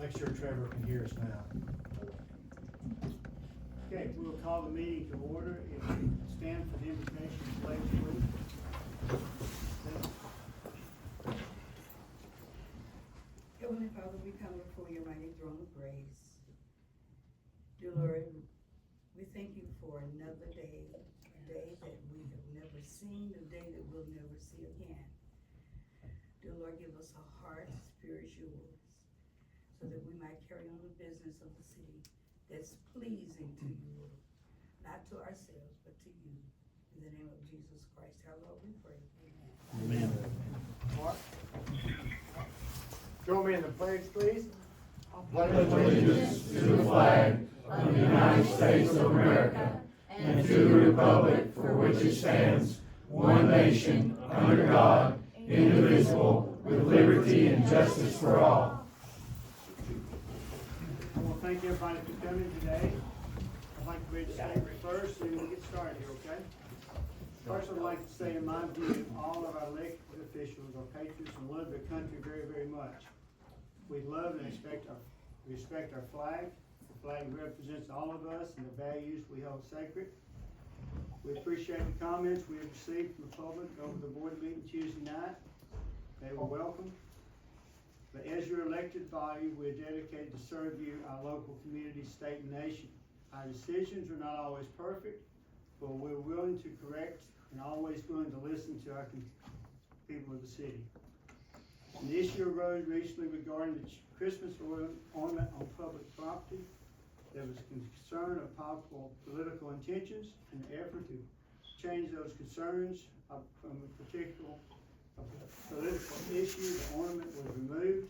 Make sure Trevor can hear us now. Okay, we'll call the meeting to order. If you stand for the invocation, pledge, please. Heavenly Father, we come before your mighty throne of grace. Dear Lord, we thank you for another day, a day that we have never seen, a day that we'll never see again. Dear Lord, give us a heart, spirit yours, so that we might carry on the business of the city that's pleasing to you, Lord. Not to ourselves, but to you. In the name of Jesus Christ, our Lord, we pray. Amen. Amen. Mark? Join me in the pledge, please. Pledge allegiance to the flag of the United States of America and to the republic for which it stands, one nation, under God, indivisible, with liberty and justice for all. I want to thank everybody for coming today. I'd like to read the statement first, and then we'll get started here, okay? First, I'd like to say, in my view, all of our elected officials are patriots and love their country very, very much. We love and respect our flag. The flag represents all of us and the values we hold sacred. We appreciate the comments we have received from the public over the board meeting Tuesday night. They were welcome. But as your elected body, we are dedicated to serve you, our local community, state, and nation. Our decisions are not always perfect, but we're willing to correct and always willing to listen to our people of the city. An issue arose recently regarding the Christmas ornament on public property. There was concern of possible political intentions and an effort to change those concerns from a particular political issue. The ornament was removed.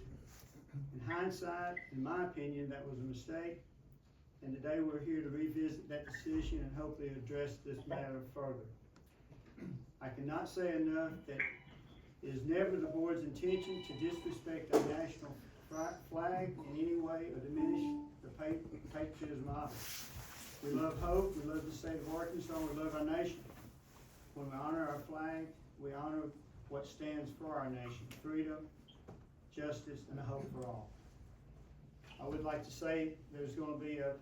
In hindsight, in my opinion, that was a mistake. And today we're here to revisit that decision and hopefully address this matter further. I cannot say enough that it is never the board's intention to disrespect our national flag in any way or diminish the patriotism of it. We love hope, we love the state of Arkansas, we love our nation. When we honor our flag, we honor what stands for our nation: freedom, justice, and a hope for all. I would like to say there's going to be a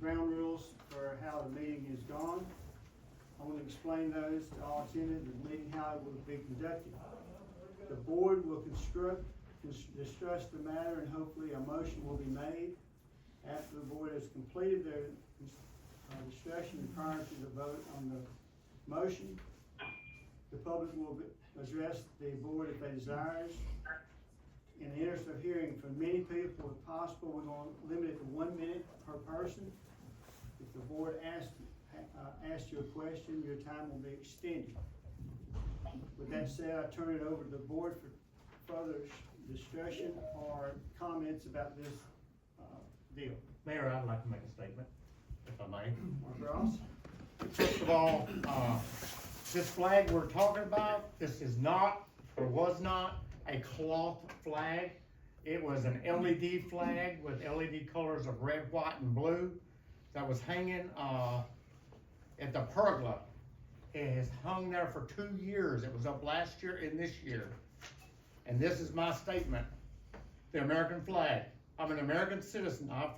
ground rules for how the meeting is gone. I want to explain those to all attendants, the meeting, how it will be conducted. The board will discuss the matter, and hopefully a motion will be made. After the board has completed their discussion prior to the vote on the motion, the public will address the board if they desire. In the interest of hearing from many people, if possible, we're going to limit it to 1 minute per person. If the board asks you a question, your time will be extended. With that said, I turn it over to the board for further discussion or comments about this deal. Mayor, I'd like to make a statement, if I may. Mark Ross? First of all, this flag we're talking about, this is not, or was not, a cloth flag. It was an LED flag with LED colors of red, white, and blue that was hanging at the pergola. It has hung there for 2 years. It was up last year and this year. And this is my statement: the American flag. I'm an American citizen. I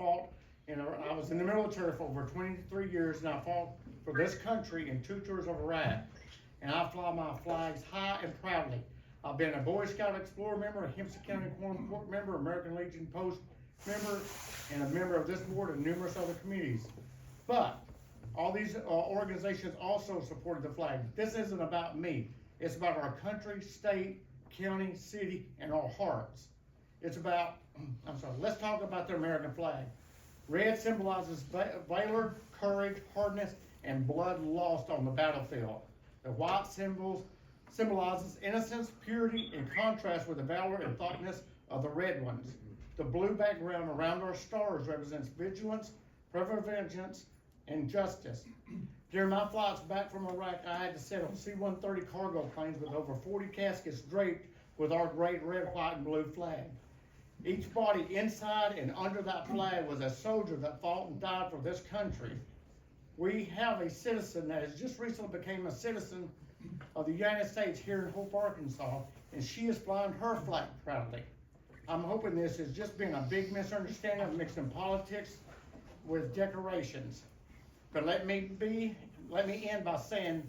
was in the military for over 23 years, and I fought for this country in 2 tours of Iraq. And I fly my flags high and proudly. I've been a Boy Scout Explorer member, a Hempstead County Quorum Court member, American Legion Post member, and a member of this board and numerous other communities. But all these organizations also supported the flag. This isn't about me. It's about our country, state, county, city, and our hearts. It's about, let's talk about the American flag. Red symbolizes valor, courage, hardness, and blood lost on the battlefield. The white symbolizes innocence, purity, in contrast with the valor and thoughtness of the red ones. The blue background around our stars represents vigilance, prevention, and justice. During my flights back from Iraq, I had to sit on C-130 cargo planes with over 40 caskets draped with our great red, white, and blue flag. Each body inside and under that flag was a soldier that fought and died for this country. We have a citizen that has just recently became a citizen of the United States here in Hope, Arkansas, and she is flying her flag proudly. I'm hoping this has just been a big misunderstanding of mixing politics with decorations. But let me end by saying,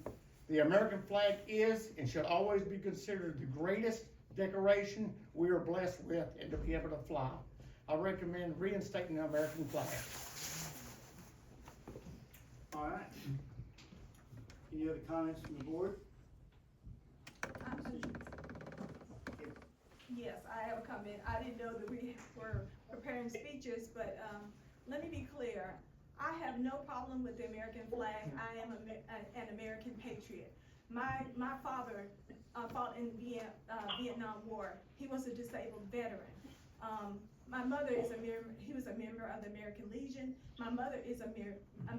the American flag is and should always be considered the greatest decoration we are blessed with and to be able to fly. I recommend reinstating the American flag. All right. Any other comments from the board? Yes, I have a comment. I didn't know that we were preparing speeches, but let me be clear. I have no problem with the American flag. I am an American patriot. My father fought in the Vietnam War. He was a disabled veteran. My mother is he was a member of the American Legion. My mother is a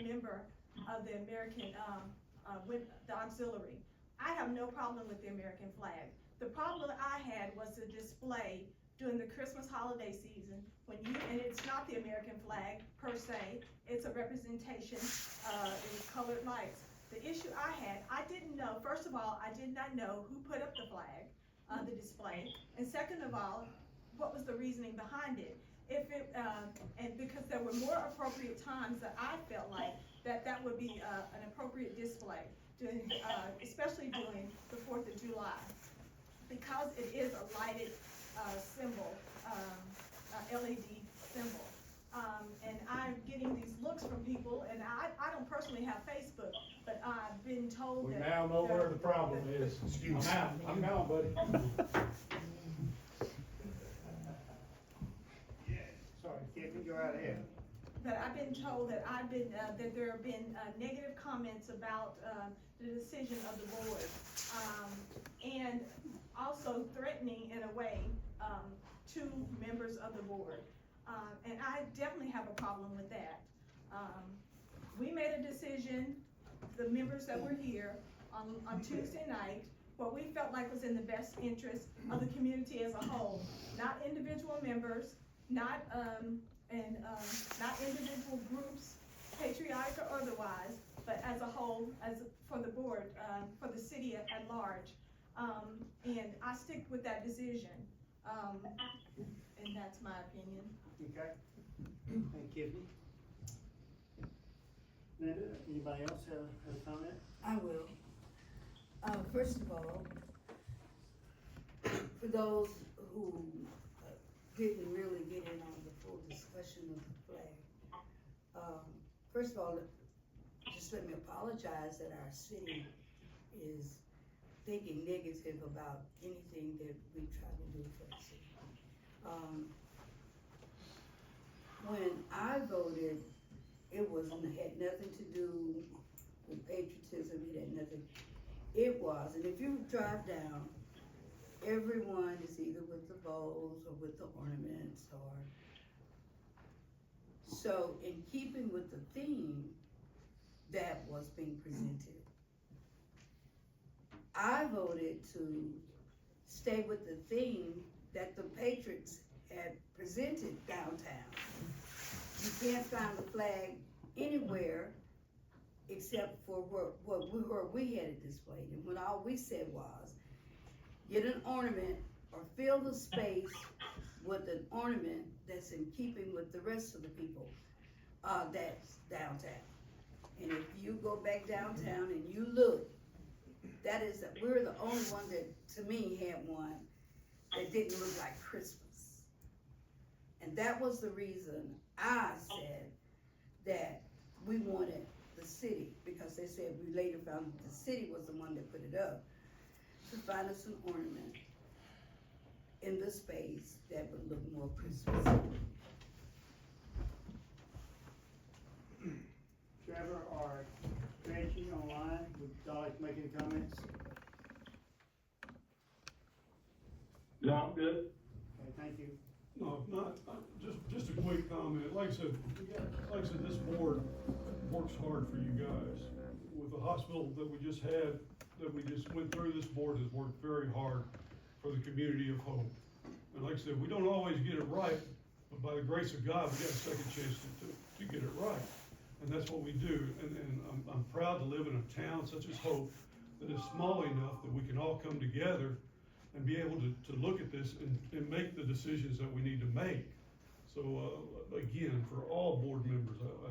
member of the American, the auxiliary. I have no problem with the American flag. The problem I had was the display during the Christmas holiday season and it's not the American flag per se, it's a representation in colored lights. The issue I had, I didn't know, first of all, I did not know who put up the flag, the display, and second of all, what was the reasoning behind it. If it, and because there were more appropriate times that I felt like that would be an appropriate display, during, especially during the 4th of July. Because it is a lighted symbol, LED symbol. And I'm getting these looks from people, and I don't personally have Facebook, but I've been told We that. now know where the problem is. I'm out, buddy. Sorry, Kevin, go right ahead. That I've been told that that there have been negative comments about the decision of the board, and also threatening in a way two members of the board, and I definitely have a problem with that. We made a decision, the members that were here on Tuesday night, what we felt like was in the best interest of the community as a whole, not individual members, not individual groups, patriotic or otherwise, but as a whole, as for the board, for the city at large. And I stick with that decision, and that's my opinion. Okay. Thank you. Linda, anybody else have a comment? I will. First of all, for those who didn't really get in on the full discussion of the flag, first of all, just let me apologize that our city is thinking negative about anything that we try to do for the city. When I voted, it had nothing to do with patriotism, it had nothing. It was, and if you drive down, everyone is either with the bows or with the ornaments or. So in keeping with the theme that was being presented, I voted to stay with the theme that the Patriots had presented downtown. You can't find the flag anywhere except for where we had it displayed. And when all we said was, get an ornament or fill the space with an ornament that's in keeping with the rest of the people that's downtown. And if you go back downtown and you look, we're the only one that, to me, had one that didn't look like Christmas. And that was the reason I said that we wanted the city, because they said we later found that the city was the one that put it up, to find us an ornament in the space that would look more Christmas. Trevor or Reggie online, would y'all like to make any comments? Yeah, I'm good. Okay, thank you. No, just a quick comment. Like I said, this board works hard for you guys. With the hospital that we just had, that we just went through, this board has worked very hard for the community of Hope. And like I said, we don't always get it right, but by the grace of God, we got a second chance to get it right. And that's what we do. And I'm proud to live in a town such as Hope that is small enough that we can all come together and be able to look at this and make the decisions that we need to make. So, again, for all board members, I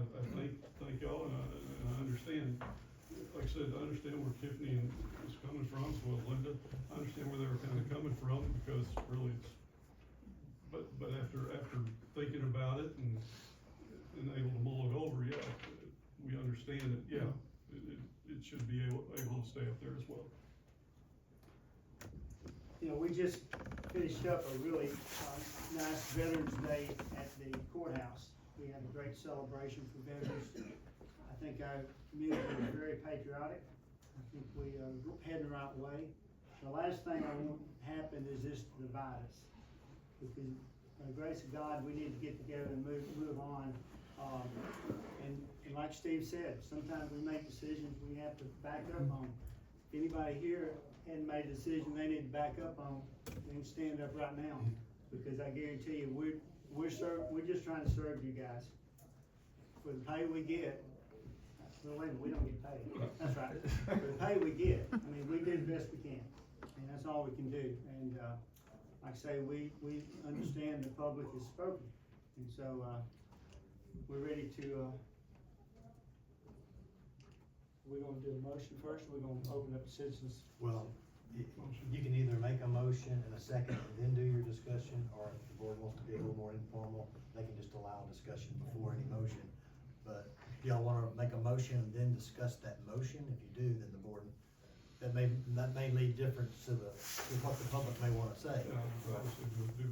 thank y'all, and I understand, like I said, I understand where Tiffany is coming from, as well as Linda. I understand where they were kind of coming from, because really it's, but after thinking about it and able to mull it over, yeah, we understand that, yeah, it should be able to stay up there as well. You know, we just finished up a really nice Veterans Day at the courthouse. We had a great celebration for veterans. I think our community was very patriotic. I think we are heading the right way. The last thing I want to happen is this to divide us. Because by the grace of God, we need to get together and move on. And like Steve said, sometimes we make decisions we have to back up on. If anybody here hadn't made a decision they need to back up on, they can stand up right now. Because I guarantee you, we're just trying to serve you guys. For the pay we get, well, wait a minute, we don't get paid. That's right. For the pay we get, I mean, we do the best we can. And that's all we can do. And like I say, we understand the public is spoken. And so we're ready to, we're gonna do a motion first, or we're gonna open up to citizens? Well, you can either make a motion and a second and then do your discussion, or if the board wants to be a little more informal, they can just allow discussion before any motion. But if y'all wanna make a motion and then discuss that motion, if you do, then the board, that may lead different to what the public may wanna say. Obviously,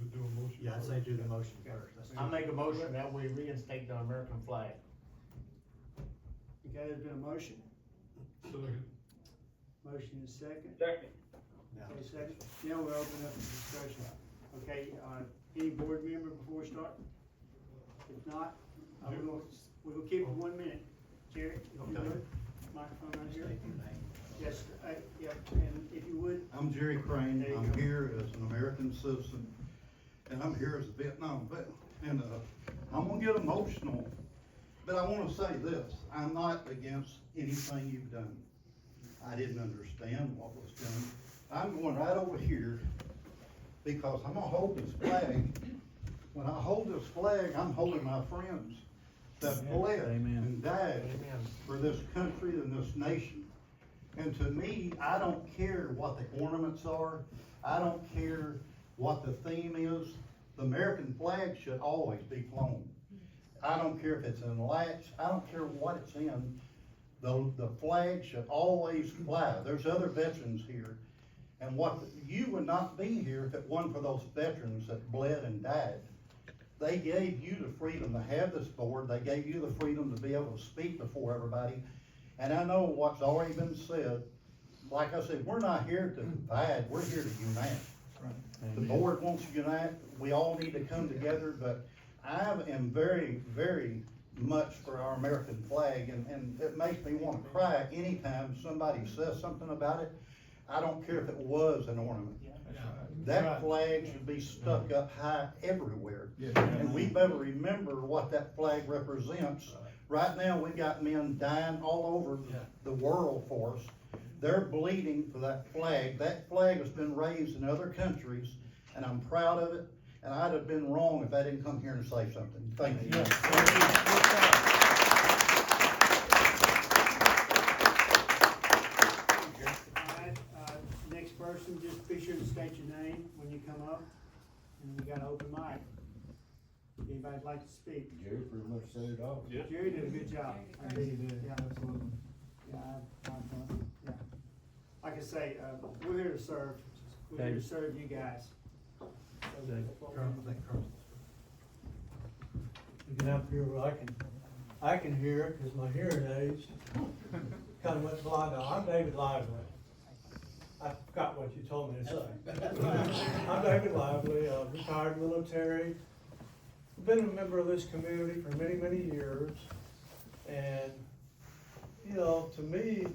do a motion. Yeah, I'd say do the motion first. I make a motion that we reinstate the American flag. Okay, there's been a motion. Second. Motion is second. Second. Now, Okay, second. Now we'll open up the discussion. Okay, any board member before we start? If not, we'll keep it 1 minute. Jerry, if you Okay. would, microphone right here. state your name. Yes, yep, and if you would, I'm Jerry Crane. There you I'm go. here as an American citizen, and I'm here as a Vietnam vet. And I'm gonna get emotional, but I wanna say this: I'm not against anything you've done. I didn't understand what was done. I'm going right over here because I'm gonna hold this flag. When I hold this flag, I'm holding my friends that bled and died for this country and this nation. And to me, I don't care what the ornaments are. I don't care what the theme is. The American flag should always be flown. I don't care if it's in lights. I don't care what it's in. The flag should always fly. There's other veterans here. And you would not be here if it wasn't for those veterans that bled and died. They gave you the freedom to have this board. They gave you the freedom to be able to speak before everybody. And I know what's already been said. Like I said, we're not here to divide, we're here to unite. The board wants to unite, we all need to come together, but I am very, very much for our American flag, and it makes me want to cry anytime somebody says something about it. I don't care if it was an ornament. That flag should be stuck up high everywhere. And we better remember what that flag represents. Right now, we got men dying all over the world for us. They're bleeding for that flag. That flag has been raised in other countries, and I'm proud of it. And I'd have been wrong if I didn't come here and say something. Thank you. all right, next person, just be sure to state your name when you come up. And we got an open mic. Anybody'd like to speak? Jerry pretty much said it all. Yeah. Jerry did a good job. I think you did, Yeah. absolutely. Yeah, yeah. Like I say, we're here to serve. We're here to serve you guys. You get up here where I can hear it, cause my hearing aids kinda went blind. Now, I'm David Lively. I forgot what you told me to say. I'm David Lively, retired military. Been a member of this community for many, many years. And, you know, to me,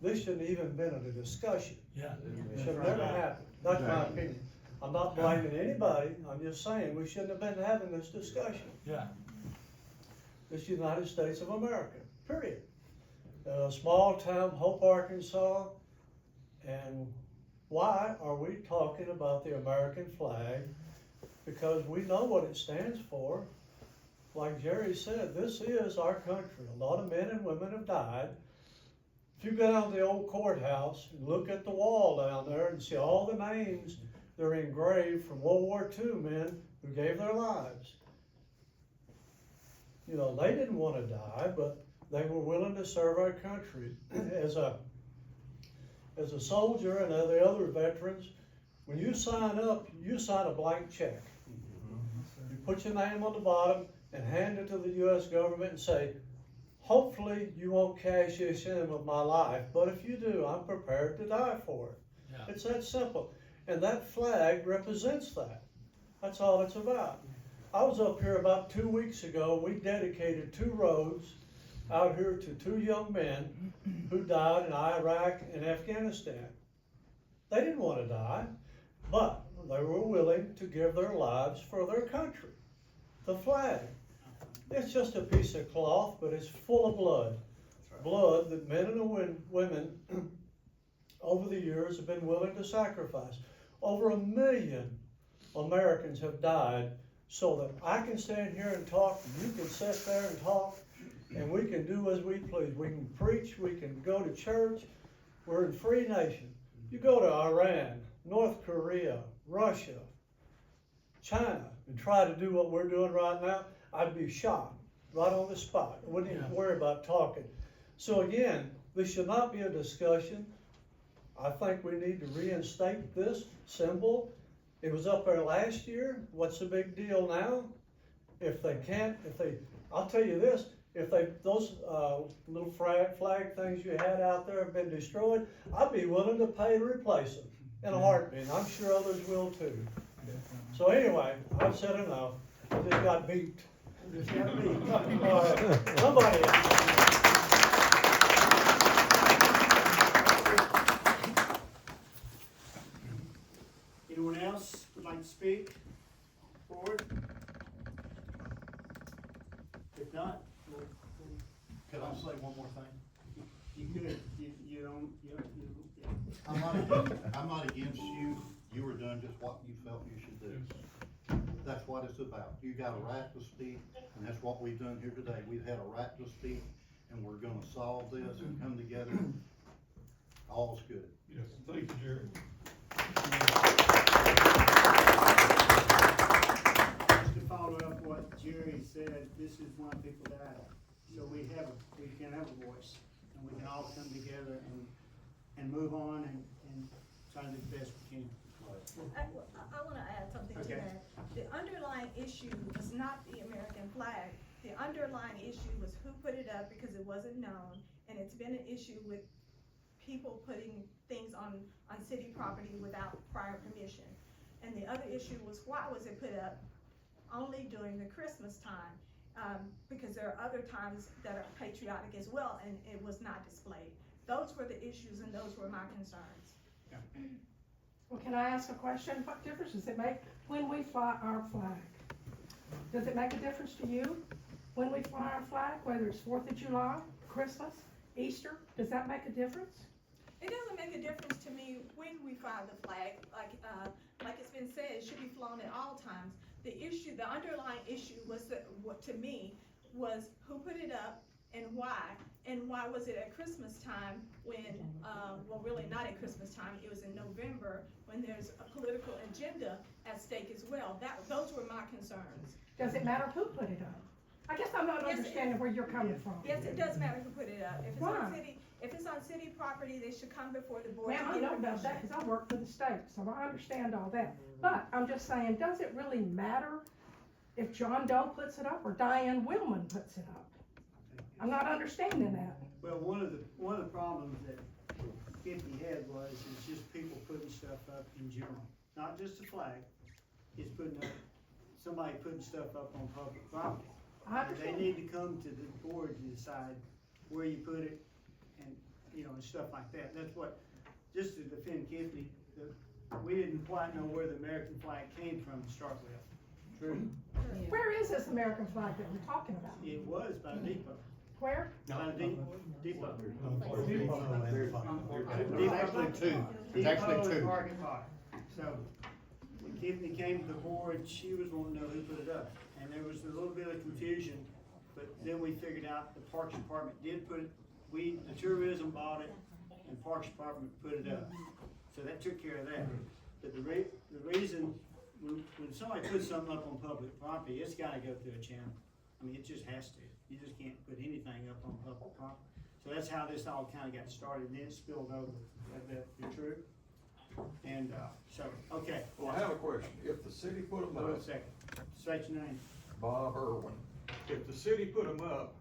this shouldn't even been a discussion. Yeah. It should have never happened. That's my opinion. I'm not blaming anybody, I'm just saying, we shouldn't have been having this discussion. Yeah. This United States of America, period. Small town, Hope, Arkansas, and Why are we talking about the American flag? Because we know what it stands for. Like Jerry said, this is our country. A lot of men and women have died. If you go down to the old courthouse and look at the wall down there and see all the names that are engraved from World War II men who gave their lives. You know, they didn't want to die, but they were willing to serve our country. As a soldier and the other veterans, when you sign up, you sign a blank check. You put your name on the bottom and hand it to the U.S. government and say, hopefully you won't cash this in with my life, but if you do, I'm prepared to die for it. Yeah. It's that simple. And that flag represents that. That's all it's about. I was up here about 2 weeks ago. We dedicated 2 roads out here to 2 young men who died in Iraq and Afghanistan. They didn't want to die, but they were willing to give their lives for their country. The flag. It's just a piece of cloth, but it's full of blood. Right. Blood that men and women over the years have been willing to sacrifice. Over 1 million Americans have died so that I can stand here and talk, and you can sit there and talk, and we can do as we please. We can preach, we can go to church. We're a free nation. You go to Iran, North Korea, Russia, China, and try to do what we're doing right now, I'd be shot right on the spot. I wouldn't even worry about talking. So again, this should not be a discussion. I think we need to reinstate this symbol. It was up there last year. What's the big deal now? I'll tell you this, those little flag things you had out there have been destroyed, I'd be willing to pay to replace them in a heartbeat. I'm sure others will too. So anyway, I've said enough. I just got beat. All right, somebody else. Anyone else would like to speak forward? If not, Could I say one more thing? you could, you don't. I'm not against you. You were doing just what you felt you should do. That's what it's about. You got a right to speak, and that's what we've done here today. We've had a right to speak, and we're gonna solve this and come together. All's good. Yes, thank you, Jerry. Just to follow up what Jerry said, this is one people died. So we can have a voice, and we can all come together and move on and try to do the best we can. I want to add something to Okay. that. The underlying issue was not the American flag. The underlying issue was who put it up because it wasn't known, and it's been an issue with people putting things on city property without prior permission. And the other issue was why was it put up only during the Christmas time? Because there are other times that are patriotic as well, and it was not displayed. Those were the issues, and those were my concerns. Yeah. Well, can I ask a question? What difference does it make when we fly our flag? Does it make a difference to you when we fly our flag, whether it's 4th of July, Christmas, Easter? Does that make a difference? It doesn't make a difference to me when we fly the flag. Like it's been said, it should be flown at all times. The underlying issue was what to me was who put it up and why was it at Christmas time when, well, really not at Christmas time, it was in November when there's a political agenda at stake as well. Those were my concerns. Does it matter who put it up? I guess I'm not understanding where you're coming from. Yes, it does matter who put it up. Why? If it's on city property, they should come before the board. Ma'am, I know about that because I work for the state, so I understand all that. But I'm just saying, does it really matter if John Doe puts it up or Diane Willman puts it up? I'm not understanding that. Well, one of the problems that Kiffy had was just people putting stuff up in general, not just the flag. It's somebody putting stuff up on public property. I understand. They need to come to the board to decide where you put it and, and stuff like that. That's what, just to defend Kiffy, we didn't quite know where the American flag came from to start with. True. Where is this American flag that we're talking about? It was by Depot. Where? Depot. There's actually two. There's actually Depot and two. parking lot. So, when Tiffany came to the board, she was wanting to know who put it up. And there was a little bit of confusion, but then we figured out the Parks Department did put it, the tourism bought it, and Parks Department put it up. So that took care of that. But the reason, when somebody puts something up on public property, it's gotta go through a channel. I mean, it just has to. You just can't put anything up on public property. So that's how this all kinda got started, and then it spilled over. You're true? And, so, okay. Well, I have a question. If the city put them Hold on up, a second. State your name. Bob Irwin, if the city put them up,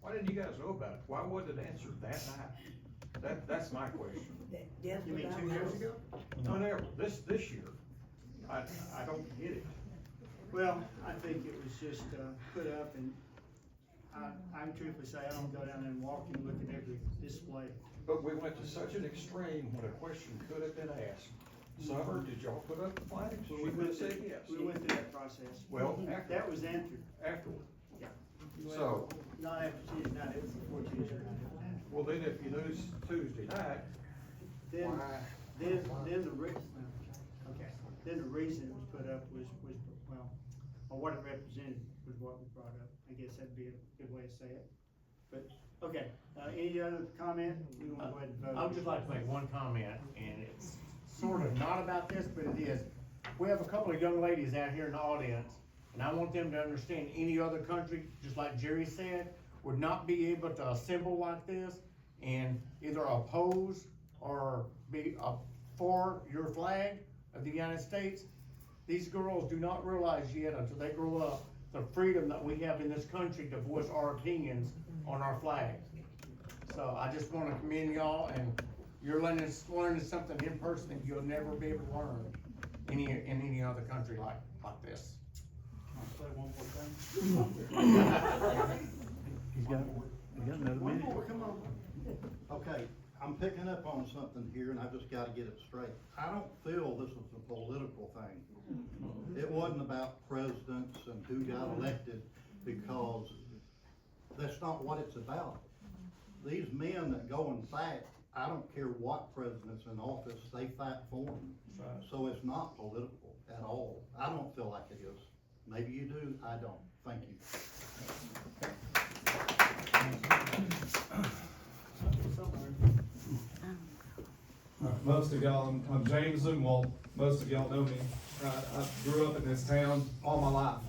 why didn't you guys know about it? Why wasn't it answered that night? That's my question. You mean 2 years ago? Whenever, this year, I don't get it. Well, I think it was just, put up, and I can truthfully say, I don't go down there and walk and look at every display. But we went to such an extreme when a question could have been asked. Summer, did y'all put up the flags? Well, She would have said yes. We went through that process. Well, after, That was answered. afterward. Yeah. So, Not after Tuesday night, it was before Tuesday night. well, then if you lose Tuesday night, Then, why? then the reason it was put up was, well, or what it represented was what was brought up. I guess that'd be a good way to say it. But, okay, any other comment? We want to go ahead and vote. I would just like to make one comment, and it's sort of not about this, but it is. We have a couple of young ladies out here in the audience, and I want them to understand any other country, just like Jerry said, would not be able to assemble like this and either oppose or be for your flag of the United States. These girls do not realize yet until they grow up the freedom that we have in this country to voice our opinions on our flag. So I just wanna commend y'all, and you're learning something in person that you'll never be able to learn in any other country like this. I'll say one more thing. He's got another One more, come on. Okay, I'm picking up on something here, and I just gotta get it straight. I don't feel this is a political thing. It wasn't about presidents and who got elected, because that's not what it's about. These men that go and fight, I don't care what president's in office, they fight for them. So it's not political at all. I don't feel like it is. Maybe you do, I don't. Thank you. Most of y'all, I'm James Zumwalt, most of y'all know me. I grew up in this town all my life.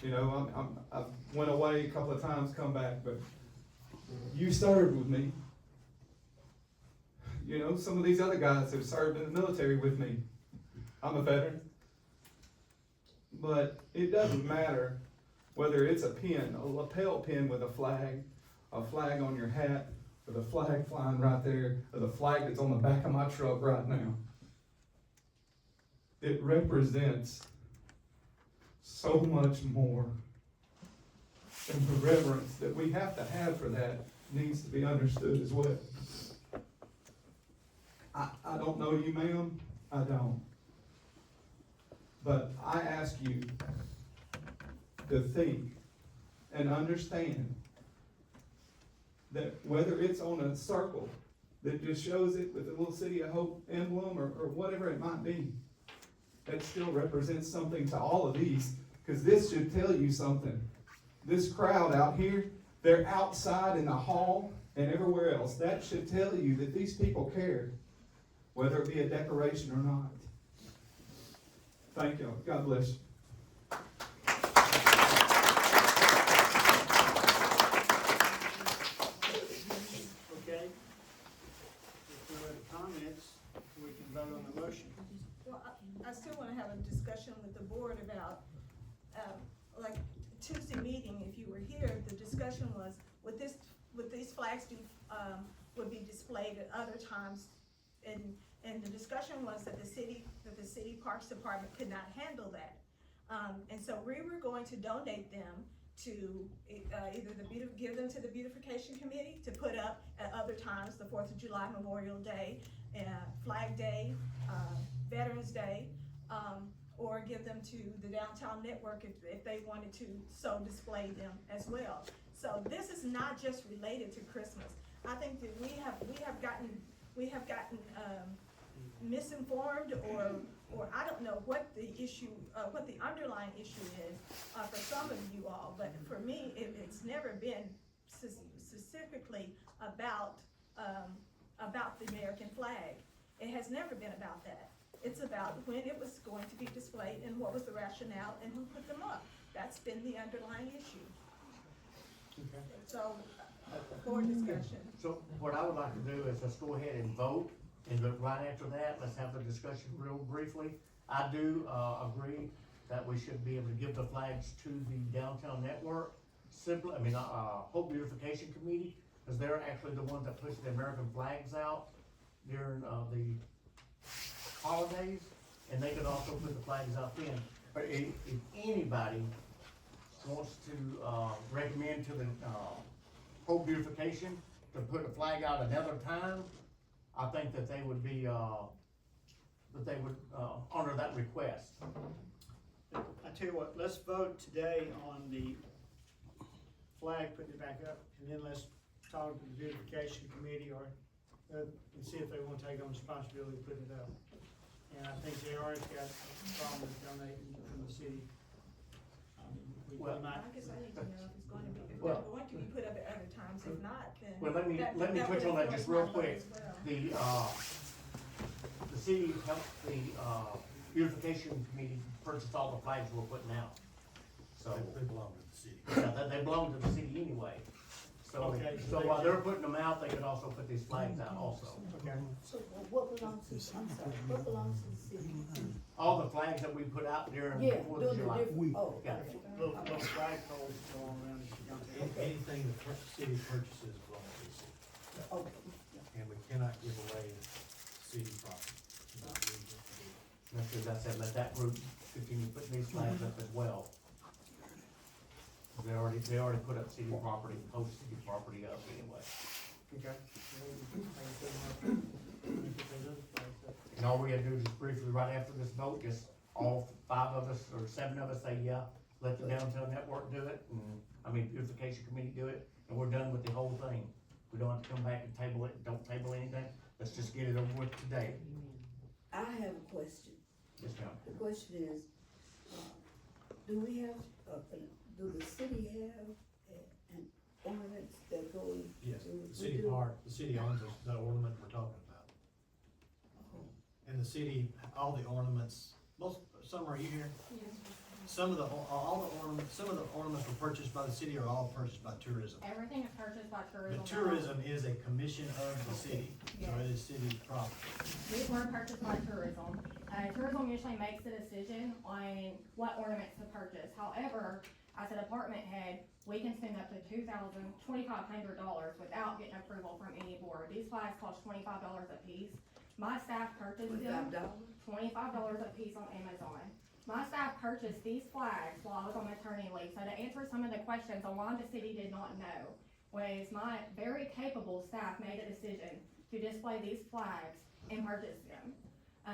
You know, I went away a couple of times, come back, but you served with me. You know, some of these other guys have served in the military with me. I'm a veteran. But it doesn't matter whether it's a pin, a lapel pin with a flag on your hat, or the flag flying right there, or the flag that's on the back of my truck right now. It represents so much more. And the reverence that we have to have for that needs to be understood as well. I don't know you, ma'am, I don't. But I ask you to think and understand that whether it's on a circle that just shows it with a little City of Hope emblem or whatever it might be, that still represents something to all of these, because this should tell you something. This crowd out here, they're outside in the hall and everywhere else. That should tell you that these people care, whether it be a decoration or not. Thank you. God bless you. Okay. If there are other comments, we can vote on the motion. Well, I still wanna have a discussion with the board about, like Tuesday meeting, if you were here, the discussion was, would these flags would be displayed at other times? And the discussion was that the city Parks Department could not handle that. And so we were going to donate them to either give them to the beautification committee to put up at other times, the 4th of July, Memorial Day, Flag Day, Veterans Day, or give them to the Downtown Network if they wanted to so display them as well. So this is not just related to Christmas. I think that we have gotten misinformed, or I don't know what the issue, what the underlying issue is, for some of you all, but for me, it's never been specifically about the American flag. It has never been about that. It's about when it was going to be displayed and what was the rationale and who put them up. That's been the underlying issue. Okay. So, for discussion. So what I would like to do is let's go ahead and vote, and look right after that, let's have the discussion real briefly. I do, agree that we should be able to give the flags to the downtown network, Hope Beautification Committee, because they're actually the ones that push the American flags out during, the holidays, and they could also put the flags out then. But if anybody wants to, recommend to the, Hope Beautification to put a flag out another time, I think that they would be, honor that request. I tell you what, let's vote today on the flag, putting it back up, and then let's talk to the beautification committee and see if they wanna take on responsibility of putting it up. And I think JR's got a problem with donating from the city. We Well, might, I guess I need to know if it's going to be, if Well- they're going to be put up at other times, if not, then. Well, let me that touch would on that just real influence quick. my vote as well. The city helped the, beautification committee purchase all the flags we're putting out. So, They belong to the city. yeah, they belong to the city anyway. So, Okay, so so they while can- they're putting them out, they could also put these flags out also. okay, So what belongs to, I'm sorry, what belongs to the city? All the flags that we put out during Yeah, Fourth doing of the July. different, oh, Yeah. okay. little flag poles go all around the downtown. Anything the city purchases belongs to the city, Okay. and we cannot give away city property. It's not legal to do. That's because I said, let that group continue putting these flags up as well. They already put up city property, post city property up anyway. Okay. And all we gotta do is just briefly, right after this vote, just all 5 of us or 7 of us say, yeah, let the downtown network do it, and, beautification committee do it, and we're done with the whole thing. We don't have to come back and table it, don't table anything, let's just get it over with today. I have a question. Yes, ma'am. The question is, do we have, do the city have an ordinance that goes? Yes, we the city do? the city owns the ornament we're talking about. Oh, And the city, all the ornaments, some are here. Some of the ornaments were purchased by the city or all purchased by tourism. Everything is purchased by tourism. The tourism is a commission of the city, so it is city property. These were purchased by tourism. Tourism usually makes the decision on what ornaments to purchase. However, as a department head, we can spend up to $2,500 without getting approval from any board. These flags cost $25 a piece. My staff purchased them. $25 a piece on Amazon. My staff purchased these flags while I was on maternity leave. So to answer some of the questions on why the city did not know, was my very capable staff made a decision to display these flags and purchase them.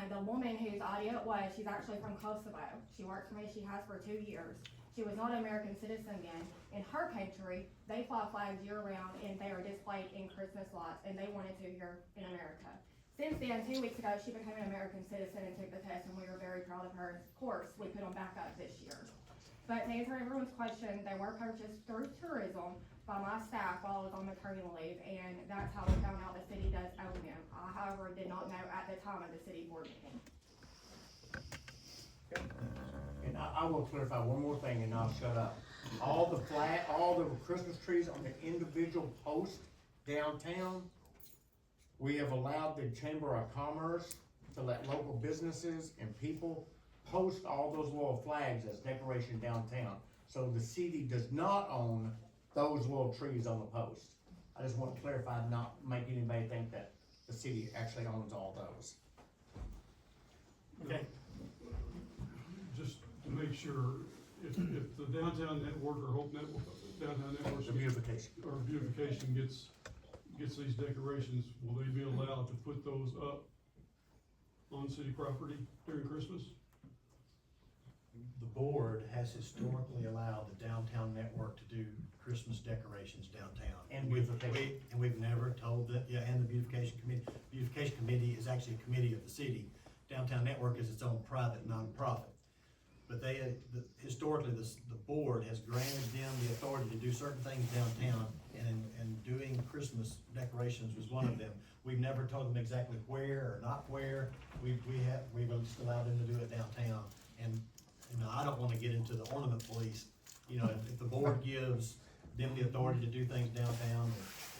The woman whose idea it was, she's actually from Kosovo. She worked for me, she has for 2 years. She was not an American citizen then. In her country, they fly flags year round and they are displayed in Christmas lights, and they wanted to here in America. Since then, 2 weeks ago, she became an American citizen and took the test, and we were very proud of her. Of course, we put them back up this year. But to answer everyone's question, they were purchased through tourism by my staff while I was on maternity leave, and that's how we found out the city does own them. I, however, did not know at the time of the city board meeting. And I will clarify one more thing and I'll shut up. All the Christmas trees on the individual posts downtown, we have allowed the Chamber of Commerce to let local businesses and people post all those little flags as decoration downtown. So the city does not own those little trees on the post. I just want to clarify, not make anybody think that the city actually owns all those. Okay. Just to make sure, if the downtown network or Hope Network, downtown network. The beautification. Or beautification gets these decorations, will they be allowed to put those up on city property during Christmas? The board has historically allowed the downtown network to do Christmas decorations downtown. And We've- beautification. And we've never told the, yeah, and the beautification committee. Beautification committee is actually a committee of the city. Downtown network is its own private nonprofit. But they, historically, the board has granted them the authority to do certain things downtown, and doing Christmas decorations was one of them. We've never told them exactly where or not where, we've just allowed them to do it downtown. And, you know, I don't wanna get into the ornament police, you know, if the board gives them the authority to do things downtown,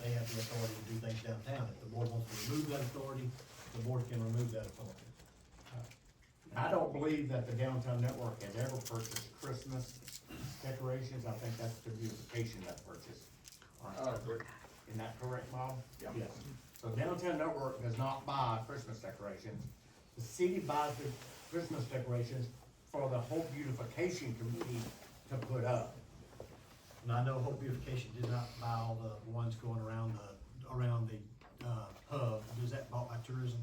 they have the authority to do things downtown. If the board wants to remove that authority, the board can remove that authority. I don't believe that the downtown network has ever purchased Christmas decorations. I think that's the beautification that purchased. Isn't that correct, Bob? Yeah. Yes. So downtown network does not buy Christmas decorations. The city buys the Christmas decorations for the whole beautification committee to put up. And I know Hope Beautification did not buy all the ones going around the hub. Is that bought by tourism?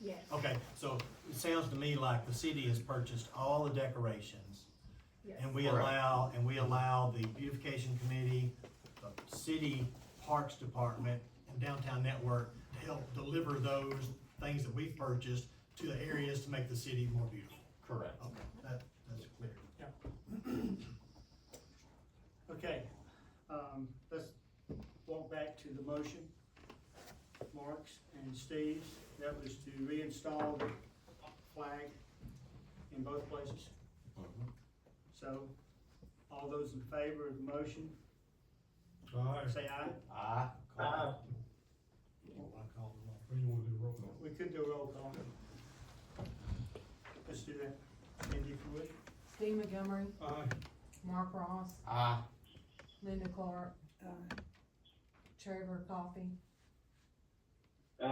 Yes. Okay, so it sounds to me like the city has purchased all the decorations. Yes. And we Correct. allow the beautification committee, the city parks department, and downtown network to help deliver those things that we've purchased to the areas to make the city more beautiful. Correct. Okay, that's clear. Okay, let's walk back to the motion. Mark's and Steve's, that was to reinstall the flag in both places. So, all those in favor of the motion, say aye. Aye. I called them all. Or you wanna do roll call? We could do a roll call. Let's do that. Cindy, if you would. Steve Montgomery, Aye. Mark Ross, Aye. Linda Clark, Trevor Coffey. Is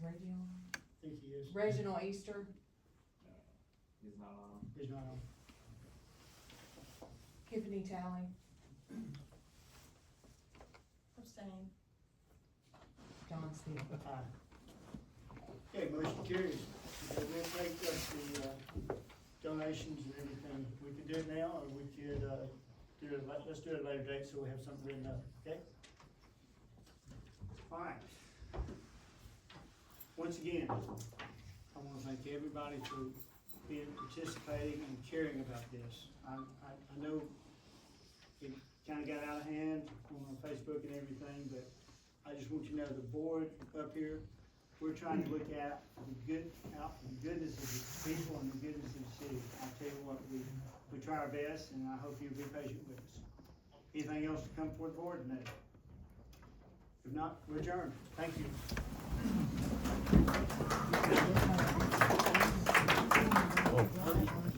Reggie on? I think he is. Reginald Easter, He's not on. Tiffany Talley, Abstain. John Steele. Aye. Okay, motion carries. We'll take up the donations and everything. We can do it now, or we could, let's do it at a later date, so we have something written up, okay? All right. Once again, I wanna thank everybody for being, participating and caring about this. I know it kinda got out of hand on Facebook and everything, but I just want you to know the board up here, we're trying to look at the goodness of the people and the goodness of the city. I tell you what, we try our best, and I hope you'll be patient with us. Anything else to come forward, board? No. If not, we're adjourned. Thank you.